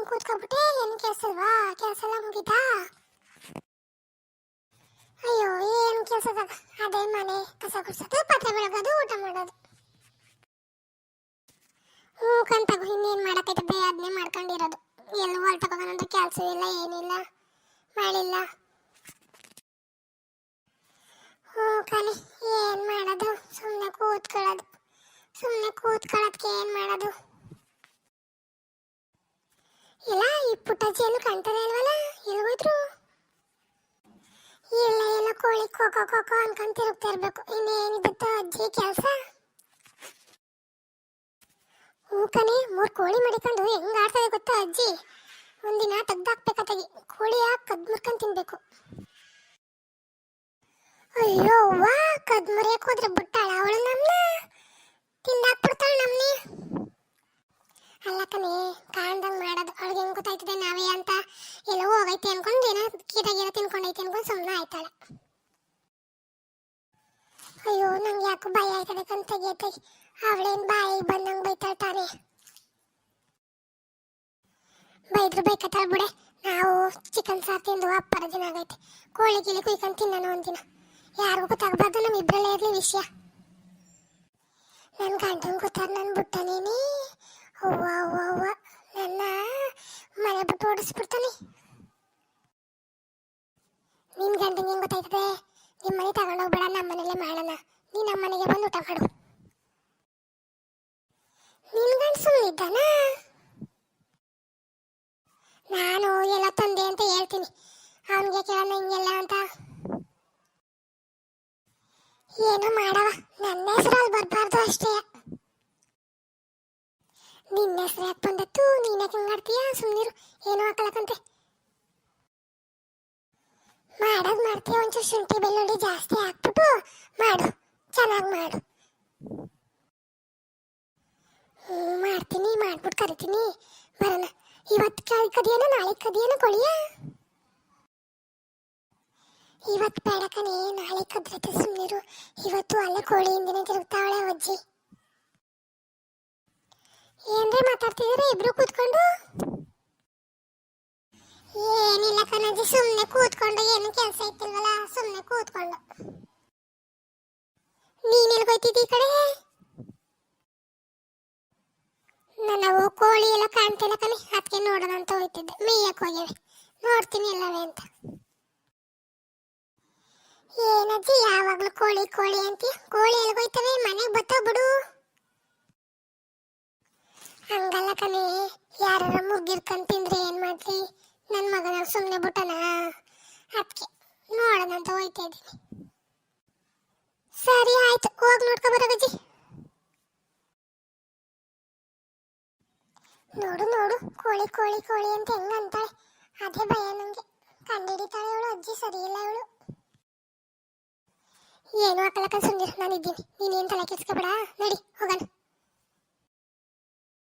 ಕೂತ್ಕೊಬಿಟ್ಟೆ. ಏನು ಕೆಲಸಲ್ವಾ? ಕೆಲಸ ಎಲ್ಲ ಮುಗಿತಾ? ಅಯ್ಯೋ ಏನು ಕೆಲಸದಾಗ ಅದೇ ಮನೆ ಕಸ ಗುಡ್ಸೋದು, ಪಾತ್ರೆ ಬೆಳಗೋದು, ಊಟ ಮಾಡೋದು. ಹ್ಞೂ ಕಂತಾಗ ಇನ್ನೇನು ಮಾಡೋಕ್ಕೈತೆ, ಅದನ್ನೇ ಮಾಡ್ಕೊಂಡಿರೋದು. ಎಲ್ಲೂ ಹೊಲ್ತಕೋಗಂತ ಕೆಲಸ ಇಲ್ಲ, ಏನಿಲ್ಲ, ಮಾಡಿಲ್ಲ. ಹ್ಞೂ ಕಣಿ, ಏನು ಮಾಡೋದು? ಸುಮ್ಮನೆ ಕೂತ್ಕೊಳ್ಳೋದಕ್ಕೆ ಏನು ಮಾಡೋದು? ಇಲ್ಲ ಈ ಪುಟ್ಟಜ್ಜಿ ಏನು ಕಾಣ್ತಾರೆ ಅಲ್ವಲ್ಲ, ಎಲ್ಗೋದ್ರು? ಇಲ್ಲ ಎಲ್ಲ ಕೋಳಿ ಕೋಕೋ ಕೋಕೋ ಅನ್ಕೊಂಡ್ ತಿರುಗ್ತಾ ಇರ್ಬೇಕು. ಇನ್ನೇನಿದ್ದತ್ತ ಅಜ್ಜಿ ಕೆಲಸ? ಹ್ಞೂ ಕಣಿ, 3 ಕೋಳಿ ಮಡಿಕೊಂಡು ಹೆಂಗ್ ಆಡ್ತದೆ ಗೊತ್ತಾ ಅಜ್ಜಿ? ಒಂದಿನ ತೆಗ್ದಾಕ್ಬೇಕಾಗಿ ಕೋಳಿ ಕದ್ ಮುರ್ಕೊಂಡ್ ತಿನ್ಬೇಕು. ಅಯ್ಯೋ ಅವ್ವ, ಕದ್ ಮುರಿಯಕ್ ಹೋದ್ರೆ ಬಿಟ್ಟಾಳ ಅವಳು, ನಮ್ನ ತಿಂದಾಕ್ಬಿಡ್ತಾಳ ನಮ್ನಿ. ಅಲ್ಲ ಕಣಿ, ಕಾಣ್ದಂಗ್ ಮಾಡೋದು. ಅವಳಿಗೆ ಹೆಂಗ್ ಗೊತ್ತಾಯ್ತದೆ ನಾವೇ ಅಂತ? ಎಲ್ಲೋ ಹೋಗೈತೆ ಅನ್ಕೊಂಡು ಏನೋ ಕೀಟಾಗಿರೋ ತಿನ್ಕೊಂಡೈತೆ ಅನ್ಕೊಂಡು ಸುಮ್ಮನೆ ಆಯ್ತಾಳೆ. ಅಯ್ಯೋ ನಂಗೆ ಯಾಕೋ ಭಯ ಆಯ್ತದೆ ಕಂತೆಗೆ. ಅವಳೇನ್ ಬಾಯಿಗೆ ಬಂದಂಗ್ ಬೈತಾಳ ತಾನೆ. ಬೈದ್ರು ಬೈಕತ್ತಾಳ ಬಿಡೆ. ನಾವು ಚಿಕನ್ ಸಾರು ತಿಂದು ಅಪ್ಪರ ದಿನ ಆಗೈತೆ. ಕೋಳಿ ಗಿಳಿ ಕುಯ್ಕೊಂಡು ತಿನ್ನೋಣ ಒಂದಿನ. ಯಾರಿಗೂ ಗೊತ್ತಾಗಬಾರ್ದು ನಮ್ಮಿಬ್ಬರಲ್ಲೇ ಇರಲಿ ವಿಷಯ. ನನ್ನ ಗಂಡಂಗೆ ಗೊತ್ತಾರ ನನ್ನ ಬಿಟ್ಟನೇನಿ. ಅವ್ವ ಅವ್ವ ಅವ್ವ, ನನ್ನ ಮನೆ ಬಿಟ್ಟು ಓಡಿಸ್ಬಿಡ್ತಾನೆ. ನಿನ್ ಗಂಡಂಗೆ ಹೆಂಗ್ ಗೊತ್ತಾಯ್ತದೆ? ನಿಮ್ಮ ಮನೆ ತಗೊಂಡೋಗ್ಬೇಡ, ನಮ್ಮ ಮನೇಲೆ ಮಾಡೋಣ. ನೀ ನಮ್ಮ ಮನೆಗೆ ಬಂದು ಊಟ ಮಾಡು. ನಿನ್ ಗಂಡ ಸುಮ್ಮನಿದ್ದಾನ? ನಾನು ಎಲ್ಲ ತಂದೆ ಅಂತ ಹೇಳ್ತೀನಿ, ಅವನಿಗೆ ಕೇಳೋಣ ಹಿಂಗೆಲ್ಲ ಅಂತ. ಏನೋ ಮಾಡವ, ನನ್ನ ಹೆಸರಲ್ಲಿ ಬರಬಾರ್ದು ಅಷ್ಟೇ. ನಿನ್ನ ಹೆಸರು ಯಾಕೆ ಬಂದತ್ತು? ನೀನ್ಯಾಕೆ ಹಿಂಗೆ ಆಡ್ತೀಯ? ಸುಮ್ಮನಿರು, ಏನೋ ಹಾಕಲಕ್ಕಂತೆ. ಮಾಡೋದು ಮಾಡ್ತೀಯ, ಒಂಚೂರು ಶುಂಠಿ ಬೆಳ್ಳುಳ್ಳಿ ಜಾಸ್ತಿ ಹಾಕ್ಬಿಟ್ಟು ಮಾಡು, ಚೆನ್ನಾಗಿ ಮಾಡು. ಮಾಡ್ತೀನಿ, ಮಾಡ್ಬಿಟ್ಟು ಕರಿತೀನಿ, ಬರೋಣ. ಇವತ್ತು ಕದಿಯೋಣ, ನಾಳೆ ಕದಿಯೋಣ ಕೋಳಿಯ? ಇವತ್ತು ಬೇಡ ಕಣೆ, ನಾಳೆ ಕದ್ರೈತೆ, ಸುಮ್ಮನಿರು. ಇವತ್ತು ಅಲ್ಲೇ ಕೋಳಿ ಹಿಂದಿನ ತಿರುಗ್ತಾವಳೆ ಅಜ್ಜಿ. ಏನ್ರಿ ಮಾತಾಡ್ತಿದ್ದೀರಾ ಇಬ್ರು ಕೂತ್ಕೊಂಡು? ಏನಿಲ್ಲ ಕಣಜ್ಜಿ, ಸುಮ್ಮನೆ ಕೂತ್ಕೊಂಡು, ಏನು ಕೆಲಸ ಇತ್ತಿಲ್ವಲ್ಲ, ಸುಮ್ಮನೆ ಕೂತ್ಕೊಂಡು. ನೀನೆಲ್ಗೋಯ್ತಿದ್ದಿ ಈ ಕಡೆ? ನಾವು ಕೋಳಿ ಎಲ್ಲ ಕಾಣ್ತಿಲ್ಲ ಕಣಿ, ಅದಕ್ಕೆ ನೋಡೋಣ ಅಂತ ಹೋಗ್ತಿದ್ದೆ. ಮೇಯಕ್ಕೆ ಹೋಗ್ಯವೆ, ನೋಡ್ತೀನಿ ಎಲ್ಲವೇ ಅಂತ. ಏನಜ್ಜಿ ಯಾವಾಗ್ಲೂ ಕೋಳಿ ಕೋಳಿ ಅಂತೀಯ? ಕೋಳಿ ಎಲ್ಗೋಯ್ತವೆ, ಮನೆಗೆ ಬತ್ತಾವ ಬಿಡು. ಹಂಗಲ್ಲ ಕಣೆ, ಯಾರ ಮುಗ್ಗಿರ್ಕೊಂಡ್ ತಿಂದ್ರೆ ಏನ್ ಮಾಡ್ಲಿ? ನನ್ನ ಮಗನ ಸುಮ್ಮನೆ ಬಿಟ್ಟನ, ಅದಕ್ಕೆ ನೋಡೋಣ ಅಂತ ಹೋಯ್ತಾ ಇದ್ದೀನಿ. ಸರಿ ಆಯ್ತು, ಹೋಗಿ ನೋಡ್ಕೊ ಬರೋಗಜ್ಜಿ. ನೋಡು ನೋಡು, ಕೋಳಿ ಕೋಳಿ ಕೋಳಿ ಅಂತ ಹೆಂಗ ಅಂತಾಳೆ. ಅದೇ ಭಯ ನಂಗೆ. ಕಂಡಿಡಿತಾಳೆ ಅವಳು ಅಜ್ಜಿ, ಸರಿ ಇಲ್ಲ ಅವಳು. ಏನು ಹಾಕಲಕ್ಕ ಸುಂದಿರ, ನಾನಿದ್ದೀನಿ, ನೀನೇನು ತಲೆ ಕೆಡ್ಸ್ಕೊಬೇಡ. ನಡಿ ಹೋಗೋಣ.